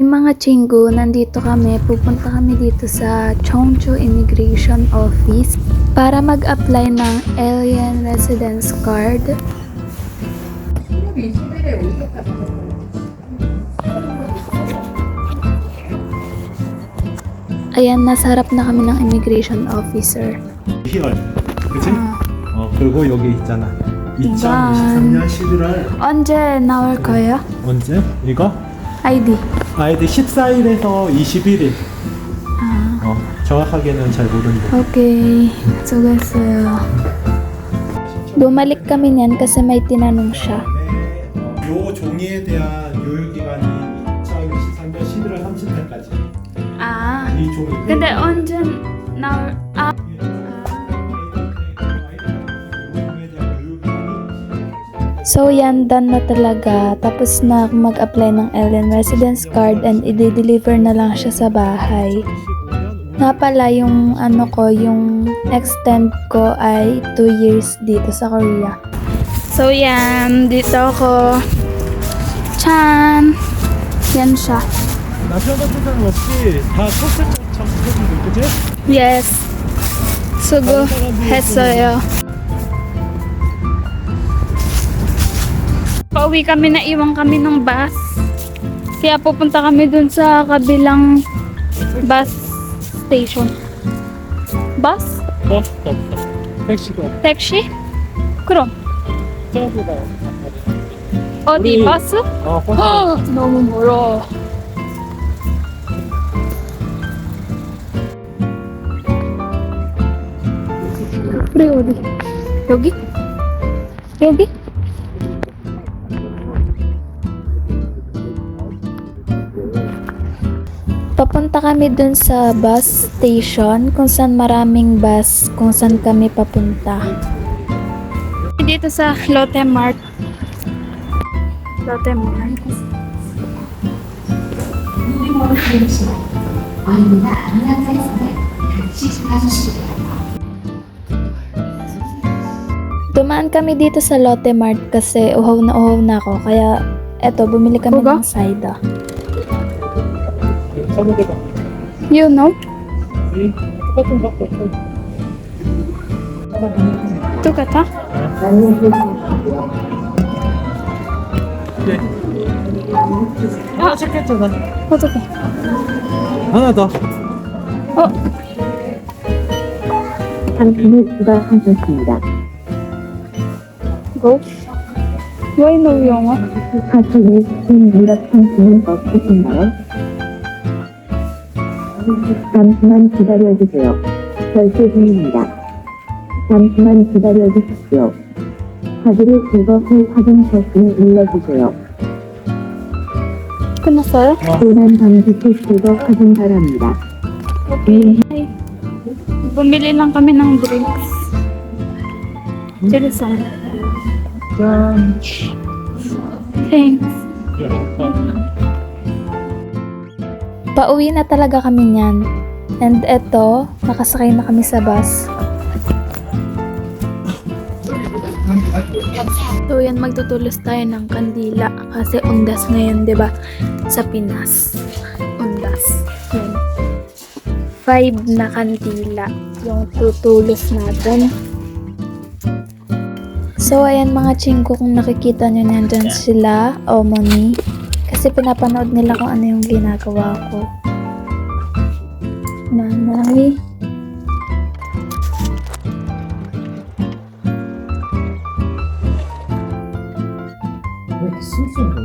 Yung mga chinggo, nandito kami, pupunta kami dito sa Cheongju Immigration Office para mag-apply ng Alien Residence Card. Ayan, nasa harap na kami ng immigration officer. Here, 그치? 그리고 여기 있잖아. 2023년 11월. 언제 나올 거예요? 언제? 이거? ID. 아이디 14일에서 21일. 정확하게는 잘 모르는데. Okay, sugas어요. Bumalik kami niyan kasi may tinanong siya. 요 종이에 대한 유효기간이 2023년 11월 30일까지. Ah, 이 종이. 근데 언제 나올? 아, so yan, done na talaga. Tapos na ako mag-apply ng Alien Residence Card and i-deliver na lang siya sa bahay. Nga pala, yung ano ko, yung extend ko ay 2 years dito sa Korea. So yan, dito ako. Chan! Yan siya. 남편 같은 사람 없이 다 소스점 참고해주고 그치? Yes. 수고 했어요. Pauwi kami, naiwan kami ng bus. Kaya pupunta kami dun sa kabilang bus station. Bus? 버스도 없다. 택시도 없다. 택시? 그럼 저기다. 어디 우리- 버스? 버스. 너무 멀어. 우리 어디? 여기? 여기? Papunta kami dun sa bus station kung saan maraming bus kung saan kami papunta. Dito sa Lotte Mart. Lotte Mart. Dumaan kami dito sa Lotte Mart kasi uhaw na ako. Kaya eto, bumili kami ng saida. 저기다. You know? 똑같은 거 없어. 똑같아? 네. 하나 체크했잖아. 어떡해. 하나 더. 상품을 추가하셨습니다. Go? Why no 영어? 하수구 신유럽 상품은 없으신가요? 잠시만 기다려주세요. 결제 중입니다. 잠시만 기다려주십시오. 카드를 제거 후 확인 버튼을 눌러주세요. 끝났어요? 도난 방지 제거 확인 바랍니다. Okay. Bumili lang kami ng drinks. Cheers. 짠. Thanks. Pauwi na talaga kami niyan. And eto, nakasakay na kami sa bus. So yan, magtutulos tayo ng kandila kasi undas ngayon, 'di ba? Sa Pinas. Undas. Yan. 5 na kandila yung tutulos natin. So ayan mga chingko, kung nakikita nyo nandyan sila, Omoni. Kasi pinapanood nila kung ano yung ginagawa ko. Nanay. 왜 이렇게 씀씀해?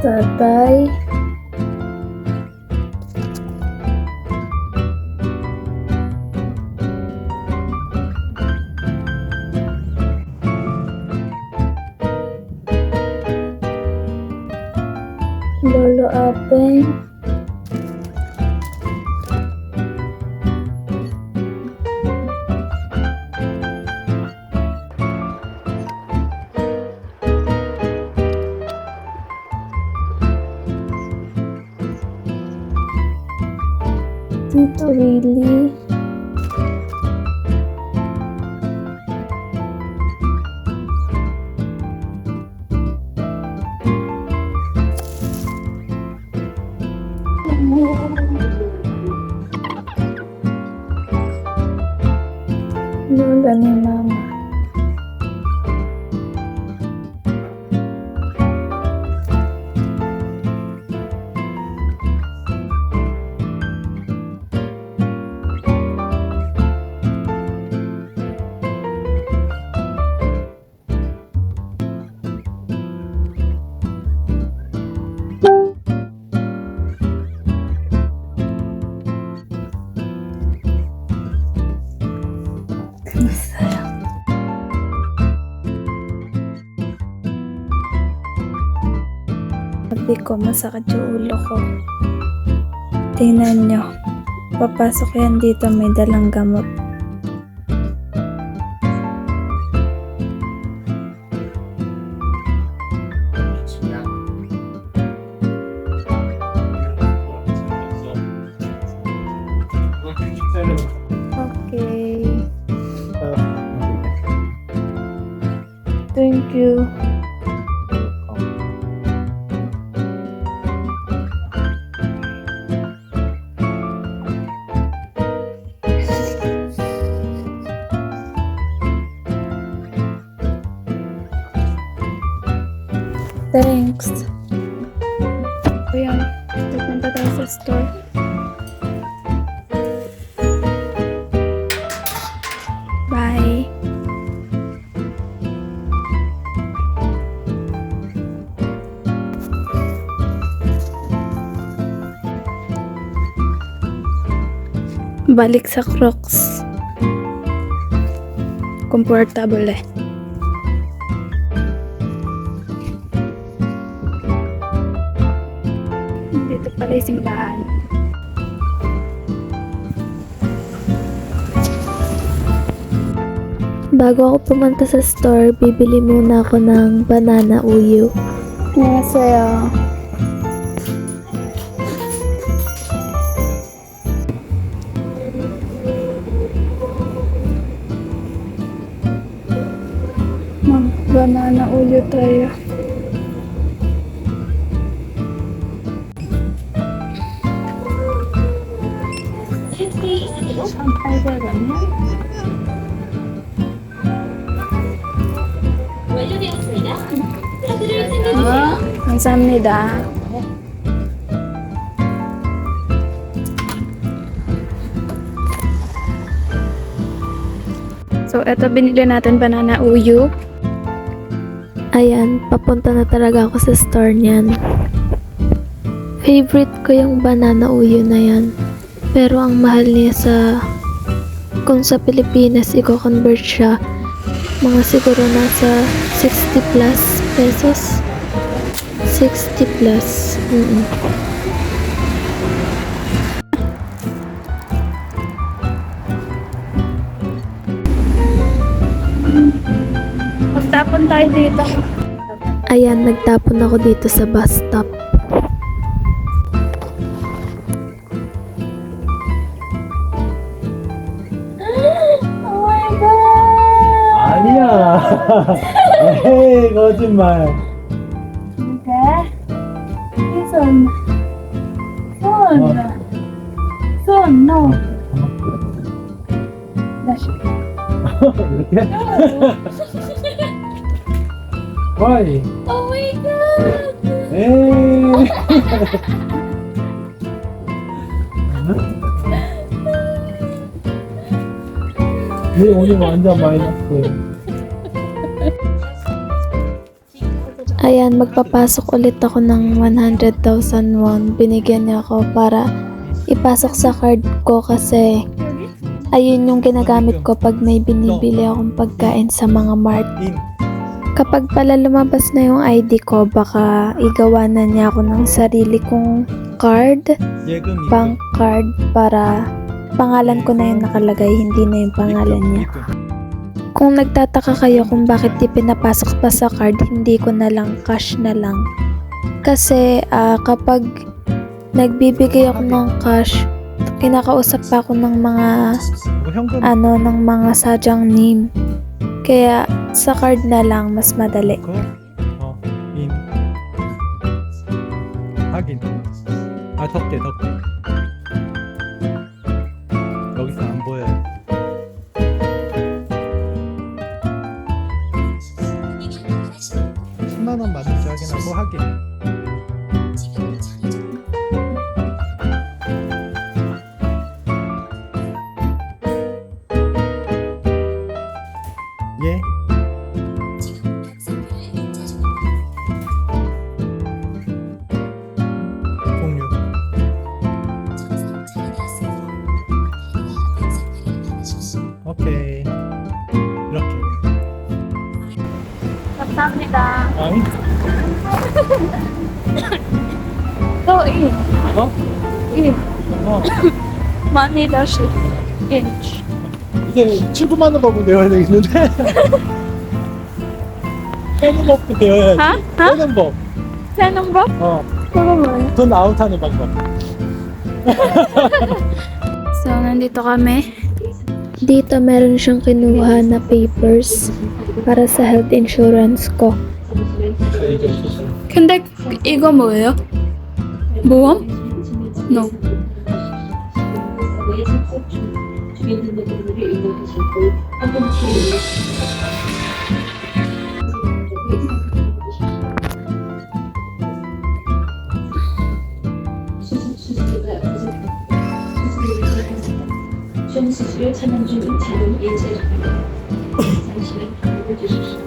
Tatay. Lolo Apeng. Dito, really? Lola ni Mama. Sabi ko, masakit yung ulo ko. Tingnan nyo. Papasok yan dito, may dalang gamot. Okay. Thank you. Thanks. Ayan, pupunta tayo sa store. Bye. Balik sa Crocs. Comfortable eh. Dito pala yung simbahan. Bago ako pumunta sa store, bibili muna ako ng banana uyu. Annyeonghaseyo. Mag-banana uyu tayo. 감사합니다. So, eto binili natin banana uyu. Ayan, papunta na talaga ako sa store niyan. Favorite ko yung banana uyu na yan. Pero ang mahal niya kung sa Pilipinas i-convert siya, mga siguro nasa 60 plus pesos. 60 plus. Magtapon tayo dito. Ayan, nagtapon ako dito sa bus stop. Oh my God! 아니야. 에이, 거짓말. 손, no. 이렇게? Why? Oh my God! 에이. 네 오늘 완전 마이너스. Ayan, magpapasok ulit ako ng 100,000 won. Binigyan niya ako para ipasok sa card ko kasi ayun yung ginagamit ko pag may binibili akong pagkain sa mga mart. Kapag pala lumabas na yung ID ko, baka igawa na niya ako ng sarili kong card, bank card, para pangalan ko na yung nakalagay, hindi na yung pangalan niya. Kung nagtataka kayo kung bakit di pinapasok pa sa card, hindi ko na lang, cash na lang. Kasi kapag nagbibigay ako ng cash, kinakausap pa ako ng mga 이거 현금 ng mga sadyang. Kaya sa card na lang mas madali. 넣고 인 확인. 아 덮개 여기서 안 보여요. 10만 원 맞는지 확인하고 확인. 예. 공유. 오케이. 이렇게. 감사합니다. 아니? 또 인. 어? 인. 어. 많이 다시. 인치. 이제 7분만 원밖에 내야 되겠는데? 빼는 법도 배워야지. 빼는 법. Saan ba? Kuro mo. 돈 아웃하는 방법. So, nandito kami. Dito meron siyang kinuha na papers para sa health insurance ko. 근데 이거 뭐예요? 보험? No. 수술을 진행 중인 자료 예체입니다. 잠시만 기다려주십시오.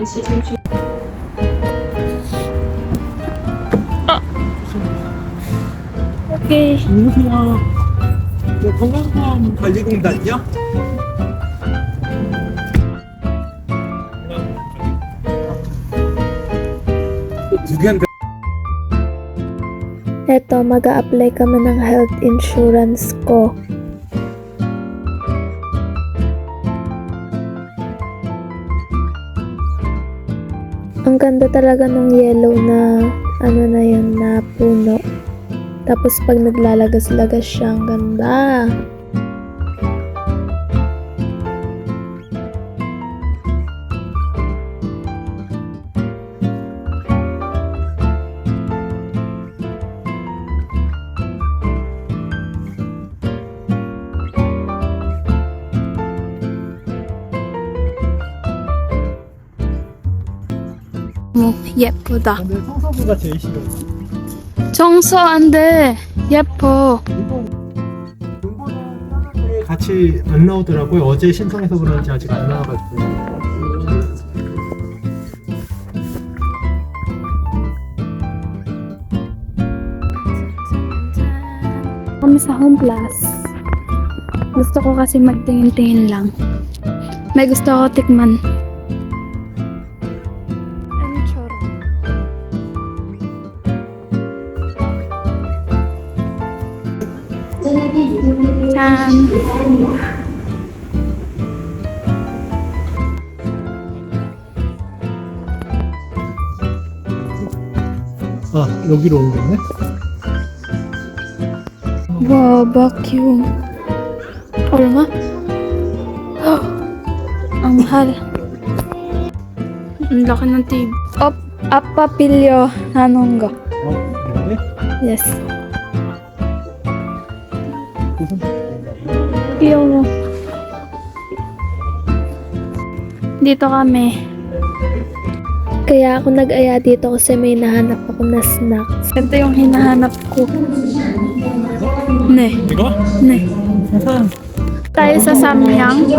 수술 중 오케이. 안녕하세요. 네, 건강보험 관리공단이요? 누구한테? Eto, mag-a-apply kami ng health insurance ko. Ang ganda talaga ng yellow na na yun na puno. Tapos pag naglalagas-lagas siya, ang ganda. 예쁘다. 근데 청소부가 제일 싫어. 청소 안 돼. 예뻐. 같이 안 나오더라고요. 어제 신청해서 그런지 아직 안 나와가지고. Kami sa Home Plus. Gusto ko kasi magtingin-tingin lang. May gusto ako tikman. 짠. 아, 여기로 온 거네? 와, 바큐. 얼마? 헉, ang mahal. Ang laki ng TV. Appa pilyo. Anong ga? 이거네? Yes. Yung dito kami. Kaya ako nag-aya dito kasi may nahanap ako na snacks. Ito yung hinahanap ko. Ne. 이거? Ne. Tayo sa Samyang.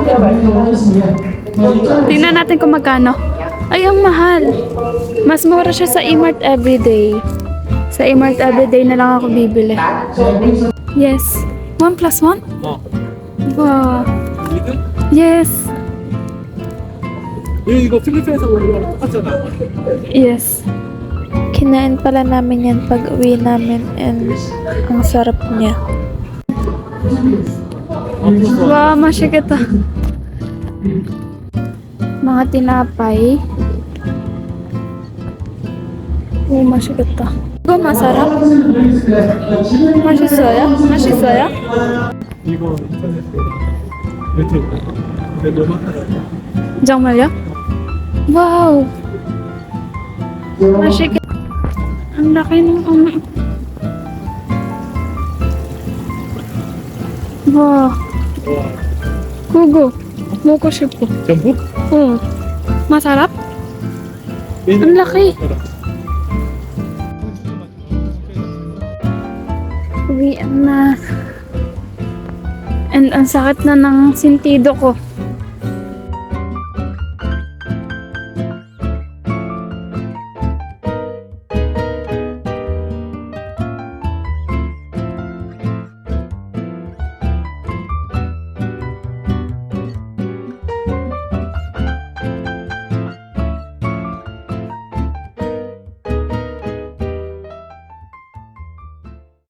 Tingnan natin kung magkano. Ay, ang mahal. Mas mura siya sa E-Mart Everyday. Sa E-Mart Everyday na lang ako bibili. Yes. 1 plus 1? 어. Wow. 이거? Yes. 이거 필리핀에서 온 거랑 똑같잖아. Yes. Kinain pala namin yan pag uwi namin and ang sarap niya. Wow, masyagata. Mga tinapay. Oh, masyagata. 이거 masarap. 맛있어요? 맛있어요? 이거 인터넷에 유튜브 근데 너무 하더라고요. 정말요? Wow! Masyagata. Ang laki ng Wow. 그거 먹고 싶어. 전부? 응. Masarap? Ang laki. Uwian na. And ang sakit na ng sentido ko.